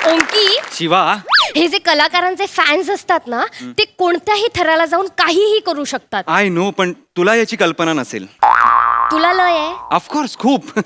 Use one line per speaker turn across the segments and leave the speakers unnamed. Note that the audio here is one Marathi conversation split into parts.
ओंकी,
शिवा
हे जे कलाकारांचे फॅन्स असतात ना ते कोणत्याही थराला जाऊन काहीही करू शकतात.
आय नो, पण तुला याची कल्पना नसेल.
तुला लय आहे.
ऑफकोर्स खूप.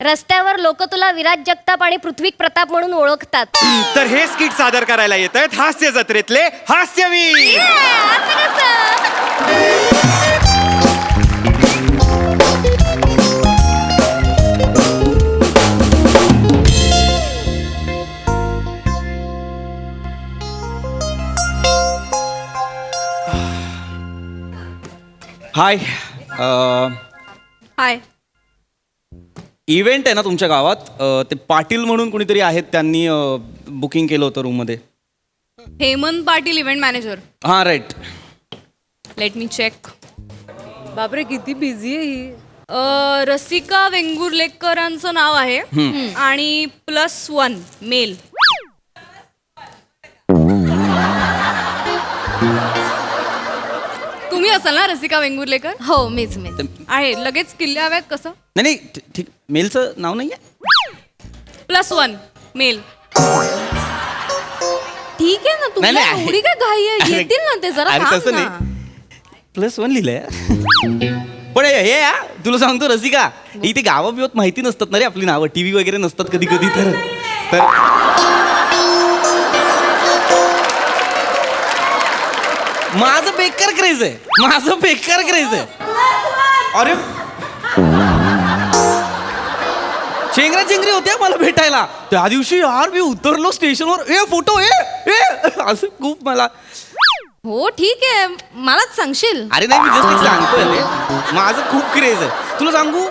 रस्त्यावर लोक तुला विराज जगताप आणि पृथ्वी प्रताप म्हणून ओळखतात.
तर हे स्किट सादर करायला येत आहेत हास्य जत्रेतले हास्यवीर.
आता कसं?
हाय.
हाय.
इव्हेंट आहे ना तुमच्या गावात, ते पाटील म्हणून कोणीतरी आहेत, त्यांनी बुकिंग केलं होतं रूममध्ये.
Hemant Patil event manager.
हां राईट.
Let me check. बापरे किती बिझी आहे ही. रसिका वेंगुर्लेकरांचं नाव आहे आणि +1 मेल. तुम्ही असाल ना रसिका वेंगुर्लेकर?
हो मीच.
आहे. लगेच किल्ले हव्यात कसं?
नाही ठीक, मेलचं नाव नाही आहे.
+1 मेल.
ठीक आहे ना,
नाही,
तुला
नाही.
एवढी काय घाई आहे?
अरे,
येतील ना ते, जरा
अरे
थांब
तसं
ना.
नाही, +1 लिहिलंय. पण हे तुला सांगतो रसिका, इथे गावं बिवत माहिती नसतात ना रे आपली नावं, टीव्ही वगैरे नसतात कधी कधी. तर माझं बेकार क्रेज आहे, माझं बेकार क्रेज आहे. अरे चेंगरा चेंगरी होत्या मला भेटायला त्या दिवशी. यार मी उतरलो स्टेशनवर, ए फोटो असं खूप मला.
हो ठीक आहे, मलाच सांगशील.
अरे नाही, मी जस्ट सांगतोय रे, माझं खूप क्रेज आहे तुला सांगू.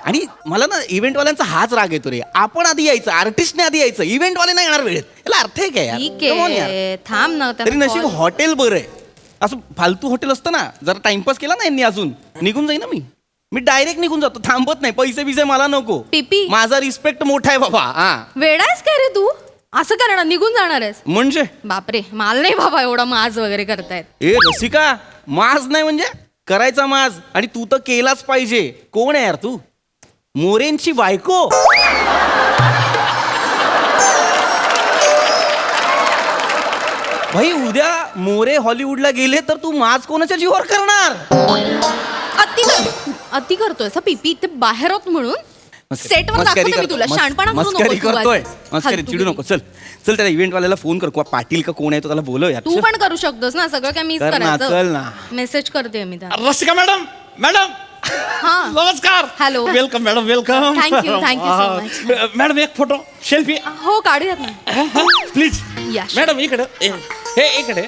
आणि मला ना इव्हेंटवाल्यांचा हाच राग येतो रे. आपण आधी यायचं, आर्टिस्टने आधी यायचं, इव्हेंटवाले नाही येणार वेळेत. याला अर्थ आहे काय यार?
ठीक
Come on यार.
आहे, थांब ना.
तरी नशीब हॉटेल बरं आहे. असं फालतू हॉटेल असतं ना, जरा टाइमपास केला ना यांनी अजून, निघून जाईन ना मी डायरेक्ट निघून जातो, थांबत नाही. पैसे बिसे मला नको.
टीपी.
माझा रिस्पेक्ट मोठा आहे बाबा. हा
वेडायस काय रे तू? असं करणार, निघून जाणार आहेस?
म्हणजे
बापरे, मला नाही बाबा एवढा माज वगैरे करतायत.
ए रसिका, माज नाही म्हणजे करायचा माज, आणि तू तर केलाच पाहिजे. कोण आहे यार तू? मोरेंची बायको. भाई उद्या मोरे हॉलिवूडला गेले तर तू माज कोणाच्या जीवावर करणार?
अति करतोय असं पीपी इथे बाहेर होत म्हणून. सेटवर
मस्करी
दाखवते मी तुला.
करतो,
शाणपणा करू
मस्करी
नकोस तू
करतोय,
आज.
मस्करी
फालतू
चिडू नको. चल चल त्या इव्हेंटवाल्याला फोन कर, किंवा पाटील का कोण आहे तो त्याला बोलव यार.
तू
चल.
पण करू शकतोस ना, सगळं काय मीच
कर ना, चल
करायचं.
ना.
मेसेज करते मी त्या.
रसिका मॅडम, मॅडम
हा.
नमस्कार.
Hello.
Welcome madam, welcome.
Thank you so much.
Madam एक फोटो सेल्फी
हो काढूयात ना.
प्लीज.
Yeah, sure.
मॅडम इकडे हे इकडे.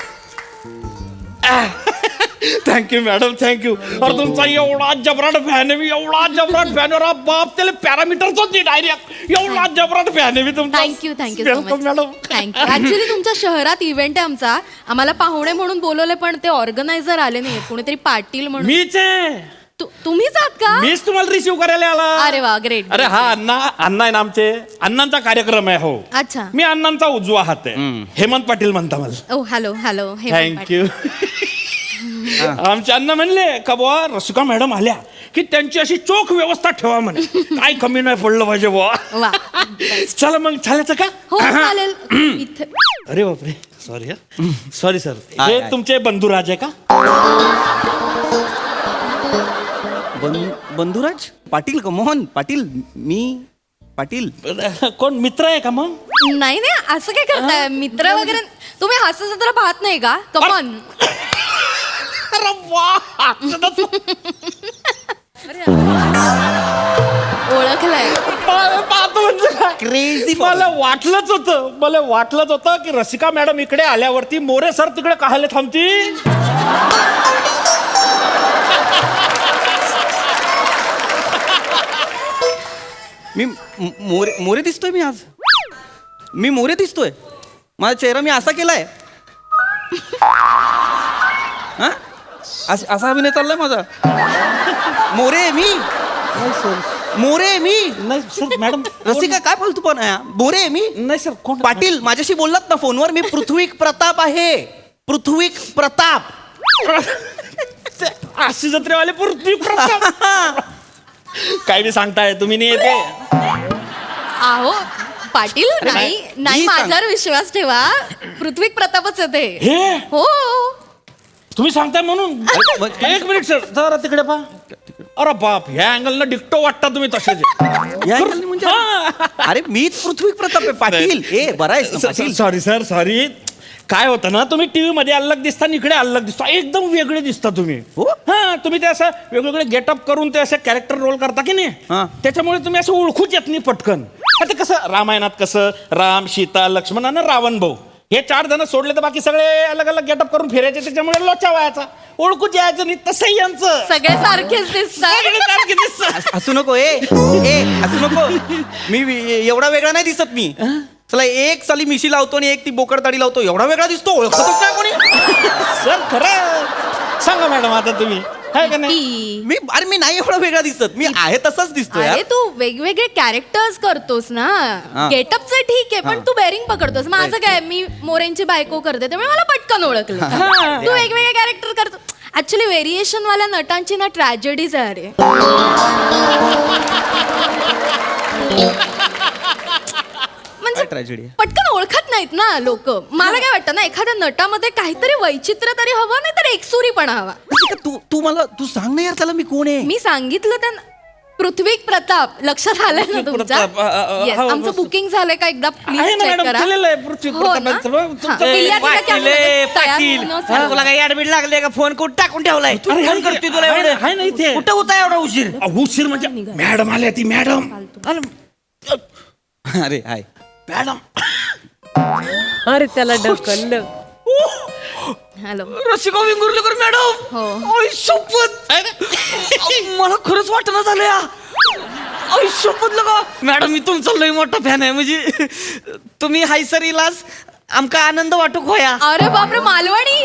Thank you madam, thank you. अरे तुमचा एवढा जबराट फॅन आहे मी, एवढा जबराट फॅन आहे. बाप त्याला पॅरामीटरच डायरेक्ट. एवढा जबराट फॅन आहे मी तुमचा.
Thank you so
welcome
much.
Madam.
Thank you. Actually तुमच्या शहरात इव्हेंट आहे आमचा, आम्हाला पाहुणे म्हणून बोलवले पण ते ऑर्गनायझर आले नाही. कोणीतरी पाटील म्हणून.
मीच आहे.
तुम्हीच आहात का?
मीच तुम्हाला रिसिव्ह करायला आला.
अरे वा, ग्रेट.
अरे हा अण्णा आहे ना आमचे. अण्णांचा कार्यक्रम आहे. हो
अच्छा.
मी अण्णांचा उजवा हात आहे. हेमंत पाटील म्हणता मला.
ओ हॅलो हॅलो.
थँक्यू. आमचे अण्णा म्हणले का बुवा रसिका मॅडम आल्या की त्यांची अशी चोख व्यवस्था ठेवा म्हणे. काय कमी नाही पडलं पाहिजे बुवा.
वा.
चला मग चालायचं का?
हो चालेल. इथे
अरे बापरे, सॉरी सॉरी सर.
आहे,
हे
आहे.
तुमचे बंधुराज आहे का?
बंधुराज पाटील का? मोहन पाटील. मी पाटील.
कोण मित्र आहे का मग?
नाही नाही, असं काय करताय? मित्र वगैरे तुम्ही हास्यजत्रा पाहत नाही का? कमॉन.
अरे वा.
ओळखलंय.
पाहतो म्हणजे काय?
क्रेझी.
मला वाटलंच होतं की रसिका मॅडम इकडे आल्यावरती मोरे सर तिकडे काहायला थांबतील.
मी मोरे दिसतोय. मी आज मी मोरे दिसतोय. माझा चेहरा मी असा केलाय. हा? असा अभिनय चाललाय माझा. मोरे मी. मोरे मी.
नाही सर मॅडम.
रसिका काय फालतू पण आहे? मोरे मी.
नाही सर कोण?
पाटील माझ्याशी बोललात ना फोनवर. मी पृथ्वी प्रताप आहे. पृथ्वी प्रताप.
आशी जत्रेवाले पृथ्वी प्रताप. काय बी सांगताय तुम्ही. नाही येते.
आहो पाटील नाही
मी
नाही
सांग-
माझ्यावर विश्वास ठेवा. पृथ्वी प्रतापच येते.
हे
हो
तुम्ही सांगताय म्हणून
मग-
एक मिनिट सर जरा तिकडे पहा. अरे बाप ह्या अँगलला डिक्टो वाटता तुम्ही तसेच
या angle ने म्हणजे अरे मीच पृथ्वी प्रताप आहे पाटील. ए बरा आहेस ना, पाटील?
Sorry sir sorry. काय होतं ना तुम्ही टीव्ही मध्ये अलग दिसता आणि इकडे अलग दिसता एकदम वेगळे दिसता तुम्ही.
हो?
हा तुम्ही ते असं वेगवेगळे गेटअप करून ते असं कॅरेक्टर रोल करता की
हा.
नाही त्याच्यामुळे तुम्ही असं ओळखूच येत नाही पटकन. आता कसं रामायणात कसं राम सीता लक्ष्मण आणि रावण भाऊ हे 4 जण सोडले तर बाकी सगळे अलग अलग गेटअप करून फिरायचे त्याच्यामुळे लोचा व्हायचा ओळखूच यायचं नाही तसंही यांचं
सगळे सारखेच दिसतात.
सगळे सारखे दिसतात.
हसू नको ए हसू नको. एवढा वेगळा नाही दिसत मी. चला एक साली मिशी लावतो आणि एक ती बोकड दाढी लावतो. एवढा वेगळा दिसतो ओळखतच नाही कोणी.
सर खरं सांगा मॅडम आता तुम्ही काय का नाही
की
मी नाही एवढा वेगळा दिसत. मी आहे तसाच दिसतो यार.
अरे तू वेगवेगळे कॅरेक्टर्स करतोस ना.
हा.
गेटअपचं ठीक आहे पण तू बेरिंग पकडतोस. माझं काय मी मोरेंची बायको करते त्यामुळे मला पटकन ओळखलं. तू वेगवेगळे कॅरेक्टर करतो. ऍक्च्युली व्हेरिएशन वाल्या नटांची ना ट्रॅजेडीज आहे अरे. म्हणजे
ट्रॅजेडी
पटकन ओळखत नाहीत ना लोक. मला काय वाटतं ना एखाद्या नटामध्ये काहीतरी वैचित्र्य तरी हवं नाही तर एकसुरीपणा हवा.
तू सांग ना यार त्याला मी कोण आहे.
मी सांगितलं त्यांना पृथ्वी प्रताप लक्षात आलंय ना तुमच्या.
प्रताप,
Yes,
हो,
आमचं बुकिंग झालंय का एकदा प्लीज
आहे ना
चेक
मॅडम
करा.
केलेलं आहे पृथ्वी
हो ना?
प्रतापांचं. मग तुमचं-
हा, बिल्ल्यात बिल्ल्यात
पाटील
आम्हाला
ए,
तयार
पाटील
न झालं.
तुला काही ऍडमिट लागले का फोन कुठं टाकून ठेवलाय तू
अरे,
फोन
आहे-
करतोय तुला
आहे-
एवढं
आहे ना इथे.
कुठं होता एवढा उशीर
उशीर म्हणजे मॅडम आल्या ती मॅडम
अरे हाय
मॅडम
अरे त्याला ढकललं.
हॅलो
रसिका विंगुर्लेकर मॅडम
हो.
आई शपथ मला खरंच वाटणं झालं या आई शपथ लगा मॅडम मी तुमचा लय मोठा फॅन आहे म्हणजे तुम्ही हायसर इलास आमका आनंद वाटूक होया
अरे बापरे मालवणी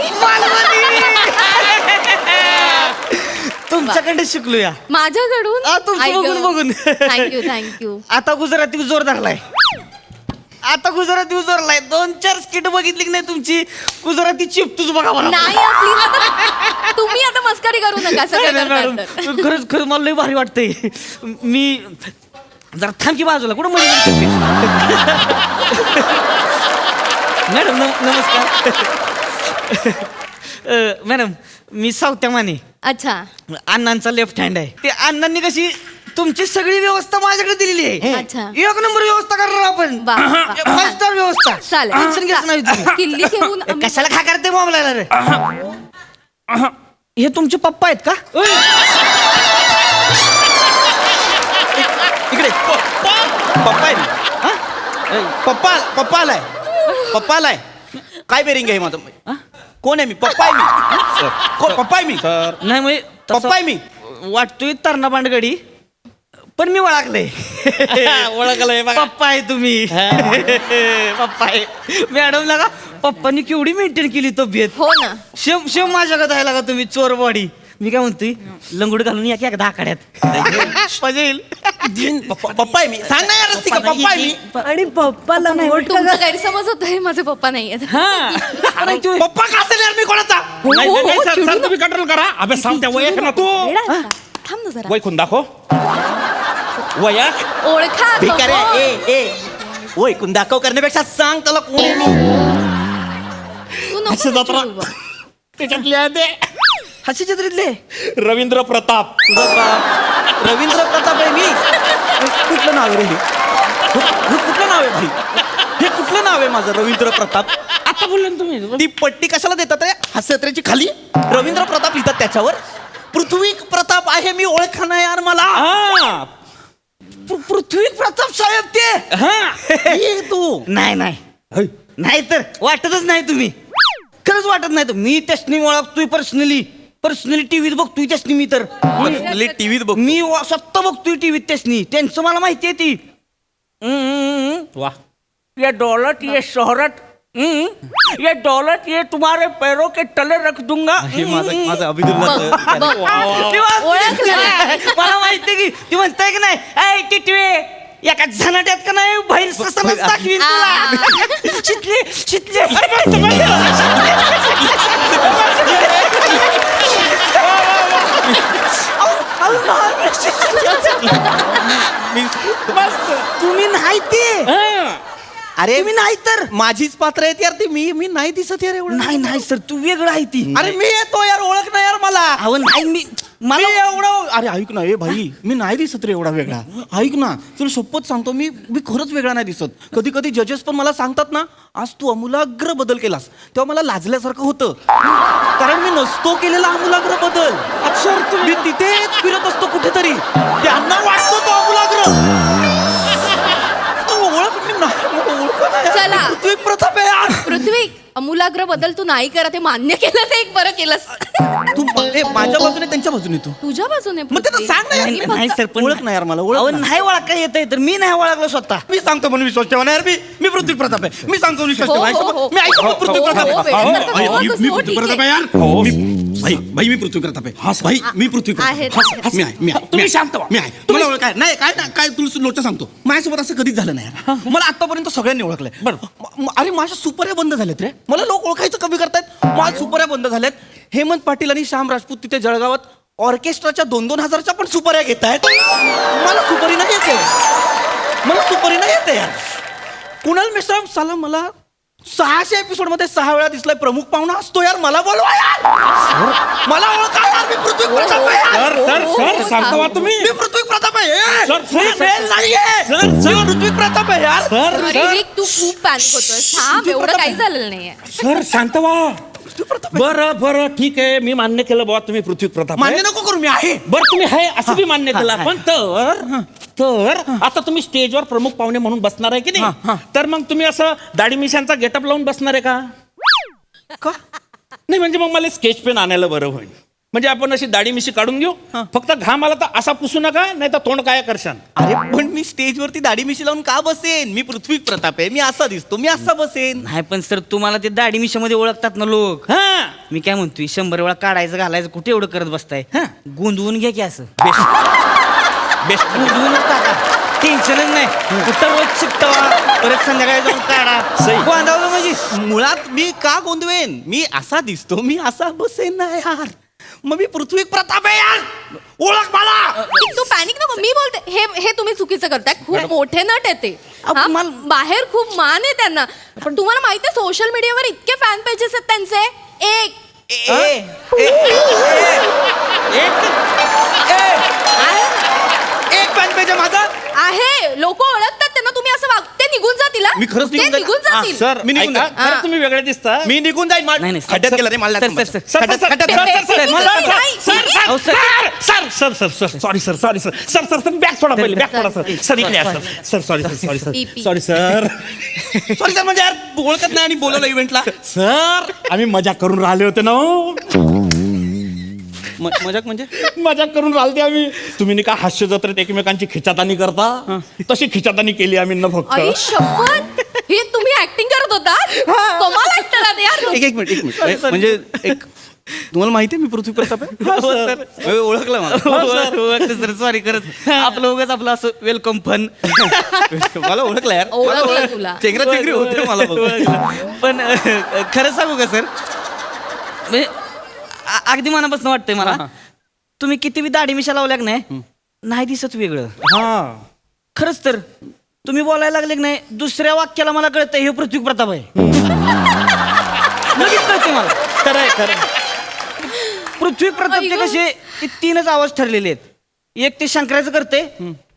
तुमच्याकडे शिकलो या
माझ्याकडून
आ, तुमचं बघून बघून.
Thank you thank you.
आता गुजराती जोर धरलाय आता गुजराती जोरलाय 2-4 स्किट बघितली की नाही तुमची गुजराती चिपतूच बघा मला
नाही प्लीज आता तुम्ही आता मस्करी करू नका सगळं
नाही,
करताय
मॅडम
तर.
खरंच मला लय भारी वाटतंय मी जरा थांब की बाजूला कुठं मध्ये मॅडम नमस्कार मॅडम मी सावत्या माने
अच्छा
अण्णांचा लेफ्ट हँड आहे ते अण्णांनी कशी तुमची सगळी व्यवस्था माझ्याकडे दिलेली आहे
अच्छा.
1 नंबर व्यवस्था करणार आपण
वा, वा.
5 स्टार व्यवस्था
चालेल.
टेन्शन घ्यायचं नाही तुम्ही.
किल्ली घेऊन
ए, कशाला खा करते मामला रे हे तुमचे पप्पा आहेत का
इकडे पप्पा आहे ना? ए, पप्पा आलाय काय बेरिंग आहे माझं. कोण आहे मी पप्पा आहे मी कोण पप्पा आहे मी
नाही म्हणजे
पप्पा आहे मी.
वाटतोय तरणा बांडगडी पण मी ओळखलंय
ओळखलंय बघा.
पप्पा आहे तुम्ही पप्पा आहे मॅडम लगा पप्पांनी केवढी मेंटेन केली तब्येत
हो ना
शेम शेम माझ्याकडे आहे लागा तुम्ही चोर बॉडी मी काय म्हणतोय लंगोड घालून या की एकदा आखाड्यात मजा येईल
पप्पा आहे मी सांग ना यार रसिका, पप्पा आहे मी.
आणि पप्पाला नाही
तुमचा गैरसमज होतोय माझे पप्पा नाही आहेत.
पप्पा का असेल यार मी कोणाचा.
नाही,
हो,
नाही, नाही,
हो,
सर,
चिडू
सर, तुम्ही कंट्रोल करा अबे सांगते वयक ना तू
वेडा आहेस का? थांब ना जरा
वय खून दाखव वयक
ओळखा
भिकाऱ्या
हो.
ओय कुण दाखव करण्यापेक्षा सांग त्याला कोण आहे मी.
तू नको
असं
ना
जत्रा.
चिडू बा.
त्याच्यातले आहे ते
हसी चित्रीतले
रवींद्र प्रताप
तुझा बाप रवींद्र प्रताप आहे मी. कुठलं नाव आहे रे हे कुठलं नाव आहे भाई. हे कुठलं नाव आहे माझं रवींद्र प्रताप.
आता बोलले ना तुम्ही
ती पट्टी कशाला देतात रे हास्यत्रेची खाली रवींद्र प्रताप लिहितात त्याच्यावर. पृथ्वी प्रताप आहे मी ओळखा ना यार मला.
हा
पृथ्वी प्रताप साहेब ते
ये तू
नाही नाही तर वाटतच नाही तुम्ही खरंच वाटत नाही तर मी त्यासनी ओळखतोय पर्सनली टीव्हीत बघतोय त्यासनी मी तर
टीव्हीत बघ
मी स्वतः बघतोय टीव्हीत त्यासनी त्यांचं मला माहिती आहे ती
वा
ये दौलत ये शोहरत ये दौलत ये तुम्हारे पैरों के तले रख दूंगा
हे माझं अभिदुल्ला
बघ.
ती वाजते.
ओळखलं.
मला माहिती की ती म्हणताय की नाही ऐ टिटवे एका झनाट्यात का नाही बहीण ससनच दाखवीन तुला शितले शितले तुम्ही नाही ते
अरे
तुम्ही नाही तर
माझीच पात्र आहेत यार ती. मी नाही दिसत यार एवढं.
नाही नाही सर तू वेगळं आहे ती.
अरे मी येतो यार, ओळख ना यार मला.
अहो नाही मी
मी
मला
एवढं, अरे ऐक ना, ए भाई मी नाही दिसत रे एवढा वेगळा. ऐक ना, तुला शपथ सांगतो, मी खरंच वेगळा नाही दिसत. कधी कधी जजेस पण मला सांगतात ना, आज तू आमूलाग्र बदल केलास, तेव्हा मला लाजल्यासारखं होतं. कारण मी नसतो केलेला आमूलाग्र बदल. अक्षर मी तिथेच फिरत असतो कुठेतरी, त्यांना वाटतो तो आमूलाग्र. ओळख मी नाही.
चला.
पृथ्वी प्रताप आहे यार.
पृथ्वी, अमूलाग्र बदल तू नाही करा ते मान्य केलंस, एक बरं केलंस.
तू माझ्या बाजूने त्यांच्या बाजूने तू.
तुझ्या बाजूने
मग त्यांना
पृथ्वी.
सांग ना यार.
मी
नाही
फक्त-
सर पण
ओळख नाही यार मला, ओळख
अहो
ना.
नाही ओळख काय येत तर मी नाही ओळखलो स्वतः.
मी सांगतो म्हणून विश्वास ठेवा ना यार. मी पृथ्वी प्रताप आहे. मी सांगतो विश्वास
हो,
ठेवा.
हो, हो.
मी ऐकतो पृथ्वी प्रताप
हो,
आहे.
वेड्यासारखं
भाई,
बोलत
मी
असतो,
पृथ्वी
ठीक
प्रताप
आहे.
आहे यार. भाई मी पृथ्वी प्रताप आहे. भाई मी पृथ्वी प्रताप
आहेत,
आहे.
आहेत.
मी आहे, मी आहे.
तुम्ही शांत व्हा.
मी आहे. तुम्हाला ओळख आहे नाही काय तुला लोचा सांगतो. माझ्यासोबत असं कधीच झालं नाही यार. मला आतापर्यंत सगळ्यांनी ओळखलंय. अरे माझ्या सुपर्या बंद झाल्यात रे. मला लोक ओळखायचं कमी करतायत. माझ्या सुपर्या बंद झाल्यात. हेमंत पाटील आणि श्याम राजपूत तिथे जळगावात ऑर्केस्ट्राच्या 2,000-2,000च्या पण सुपाऱ्या घेत आहेत. मला सुपारी नाही येते. मला सुपारी नाही येते यार. कुणाल मिश्रा साला मला 600 एपिसोड मध्ये 6 वेळा दिसलाय. प्रमुख पाहुणा असतो यार. मला बोलवा यार. मला ओळखा यार. मी पृथ्वी प्रताप आहे यार.
सर शांत व्हा तुम्ही.
मी पृथ्वी प्रताप आहे.
सर,
मी बेल नाहीये. मी पृथ्वी प्रताप आहे यार.
अरे, तू खूप पॅनिक होतोय. थांब, एवढं काही झालेलं नाहीये.
सर शांत व्हा. बरं ठीक आहे, मी मान्य केलं बाबा तुम्ही पृथ्वी प्रताप आहे.
मान्य नको करू, मी आहे.
बरं तुम्ही आहे असं बी मान्य केलं. पण तर आता तुम्ही स्टेजवर प्रमुख पाहुणे म्हणून बसणार आहे की नाही, तर मग तुम्ही असं दाढी मिशांचा गेटअप लावून बसणार आहे का? नाही म्हणजे मग मला स्केच पेन आणायला बरं होईल. म्हणजे आपण अशी दाढी मिशी काढून घेऊ. फक्त घाम आला तर असा पुसू नका, नाही तर तोंड काय करशाल.
अरे पण मी स्टेजवरती दाढी मिशी लावून का बसेन? मी पृथ्वी प्रताप आहे. मी असा दिसतो, मी असा बसेन.
नाही पण सर तुम्हाला ते दाढी मिशामध्ये ओळखतात ना लोक.
हा
मी काय म्हणतोय 100 वेळा काढायचं घालायचं कुठे एवढं करत बसताय. गोंधवून घ्या की असं.
बेस्ट.
गोंधवूनच टाका. टेन्शनच नाही. कुठं रोज शिकतो परत संध्याकाळी जाऊन काढा.
सही.
गोंधवलं म्हणजे
मुळात मी का गोंधवेन? मी असा दिसतो, मी असा बसेन ना यार. मग मी पृथ्वी प्रताप आहे यार. ओळख मला.
तू पॅनिक नको. मी बोलते हे तुम्ही चुकीचं करताय. खूप मोठे नट आहे ते.
अहो,
हा,
मला-
बाहेर खूप मान आहे त्यांना. पण तुम्हाला माहिती आहे सोशल मीडियावर इतके फॅन पेजेस आहेत त्यांचे.
एक फॅन पेज आहे माझा.
आहे, लोक ओळखतात त्यांना. तुम्ही असं वाग, ते निघून जातील. हा.
मी खरंच
ते
निघून जाईल.
निघून जातील.
सर
मी निघून
ऐका,
जाईल.
खरं तुम्ही वेगळे दिसता.
मी निघून जाईल.
नाही, नाही,
खड्ड्यात
सर,
गेला रे मला.
सर,
नाही
सर,
थांबायचं.
सर,
खड्ड्यात-
सर,
खड्ड्यात-
सर, सर,
नाही,
सर,
नाही,
सर,
नाही.
सर,
अहो, sir.
Sir, sir, sir, sir, sorry sir, sorry sir, sir, sir, sir, bag सोडा पहिले, बॅग सोडा सर. सर इकडे या, sir, sir, sorry sir, sorry sir,
पी.
Sorry sir.
सॉरी सर, म्हणजे यार ओळखत नाही आणि बोलवलं इव्हेंटला.
सर आम्ही मजाक करून राहिले होते ना हो.
मजाक म्हणजे
मजाक करून राहिले आम्ही. तुम्ही नाही का हास्य जत्रेत एकमेकांची खिचातानी करता, तशी खिचातानी केली आम्ही ना फक्त.
आई शपथ, हे तुम्ही ऍक्टिंग करत होता. कमाल ऍक्टर आहात यार.
एक मिनिट म्हणजे एक तुम्हाला माहिती आहे मी पृथ्वी प्रताप आहे. ओळखलं मला.
सर सॉरी करत आपलं उगाच आपलं असं वेलकम फन.
मला ओळखलं यार.
ओळखलं तुला.
चेंगरा चेंगरी होते मला बघ.
पण खरं सांगू का सर, म्हणजे अगदी मनापासून वाटतंय मला. तुम्ही किती बी दाढी मिशा लावल्या की नाही दिसत वेगळं.
हा
खरंच तर तुम्ही बोलायला लागले की नाही, दुसऱ्या वाक्याला मला कळतंय हे पृथ्वी प्रताप आहे. लगेच कळते मला.
खरंय खरं.
पृथ्वी प्रतापचे
आई गं.
कसे ते 3च आवाज ठरलेले आहेत. एक ते शंकराचं करते,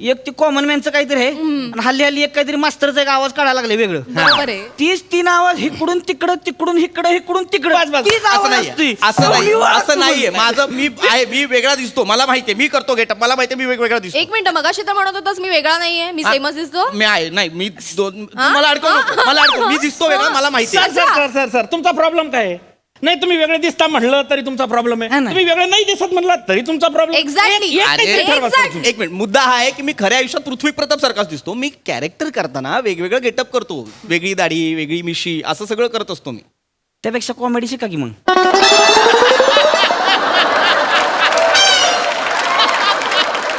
एक ते कॉमन मॅनचं काहीतरी आहे, आणि हल्ली एक काहीतरी मास्तरचा एक आवाज काढायला लागले वेगळं.
बरोबर आहे.
3 आवाज इकडून तिकडं, तिकडून इकडं, इकडून तिकडं. तीच
असं
आवाज
नाहीये.
असतोय.
असं नाही,
मी ओळखतो
असं नाहीये.
म्हणून.
माझं मी आहे, मी वेगळा दिसतो. मला माहितीये, मी करतो गेटअप. मला माहितीये मी वेगवेगळा दिसतो.
एक मिनिट, मगाशी तर म्हणत होतास मी वेगळा नाहीये, मी सेमच दिसतो.
मी आहे नाही, मी मला अडकव नको. मला अडकव. मी दिसतो वेगळा, मला माहितीये.
Sir sir sir sir sir तुमचा प्रॉब्लेम काय आहे? नाही तुम्ही वेगळे दिसता म्हटलं तरी तुमचा प्रॉब्लेम आहे.
हा, नाही.
तुम्ही वेगळे नाही दिसत म्हटलं तरी तुमचा प्रॉब्लेम.
Exactly. Exactly.
एक मिनिट, मुद्दा हा आहे की मी खऱ्या आयुष्यात पृथ्वी प्रताप सारखाच दिसतो. मी कॅरेक्टर करताना वेगवेगळं गेटअप करतो. वेगळी दाढी, वेगळी मिशी, असं सगळं करत असतो मी.
त्यापेक्षा कॉमेडी शिका की मग.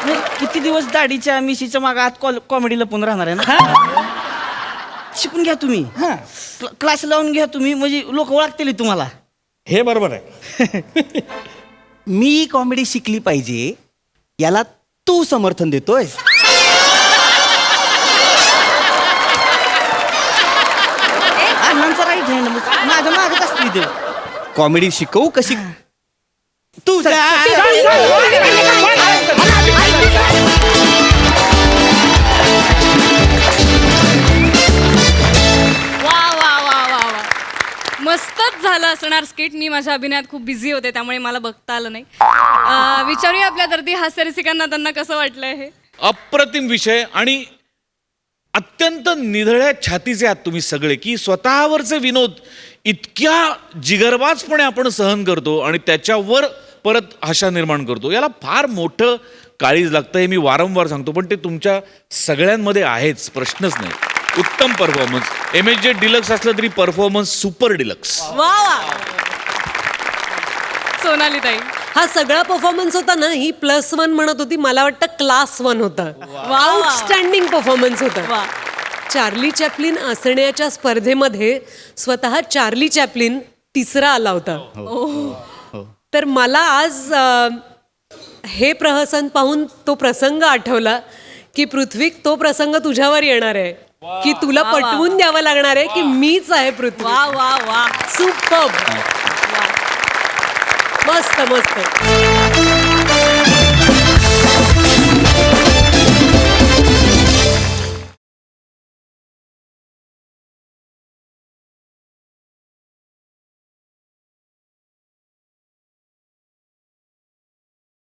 नाही, किती दिवस दाढीच्या मिशीच्या मागे आत कॉमेडी लपून राहणार आहे ना. शिकून घ्या तुम्ही. क्लास लावून घ्या तुम्ही, म्हणजे लोक ओळखतील तुम्हाला.
हे बरोबर आहे.
मी कॉमेडी शिकली पाहिजे याला तू समर्थन देतोय.
अण्णांचा राईट हँड माझ्या मागे कसली ते
कॉमेडी शिकवू कशी तू
वा वा वा वा वा मस्तच झालं असणार स्किट. मी माझ्या अभिनयात खूप बिझी होते त्यामुळे मला बघता आलं नाही. विचारूया आपल्या दर्दी हास्य रसिकांना त्यांना कसं वाटलंय हे.
अप्रतिम विषय आणि अत्यंत निधळ्या छातीचे आहात तुम्ही सगळे की स्वतःवरचे विनोद इतक्या जिगरबाजपणे आपण सहन करतो आणि त्याच्यावर परत आशा निर्माण करतो. याला फार मोठं काळीज लागतं हे मी वारंवार सांगतो, पण ते तुमच्या सगळ्यांमध्ये आहेच, प्रश्नच नाही. उत्तम परफॉर्मन्स. MSJ डिलक्स असलं तरी परफॉर्मन्स सुपर डिलक्स.
वा वा.
सोनाली ताई
हा सगळा परफॉर्मन्स होता ना, ही +1 म्हणत होती, मला वाटतं क्लास 1 होता. आउटस्टँडिंग परफॉर्मन्स होता. चार्ली चॅप्लिन असण्याच्या स्पर्धेमध्ये स्वतः चार्ली चॅप्लिन तिसरा आला होता. तर मला आज हे प्रहसन पाहून तो प्रसंग आठवला की पृथ्वी, तो प्रसंग तुझ्यावर येणार आहे की तुला पटवून द्यावं लागणार आहे की मीच आहे पृथ्वी.
वा वा वा
सुपर्ब. मस्त मस्त.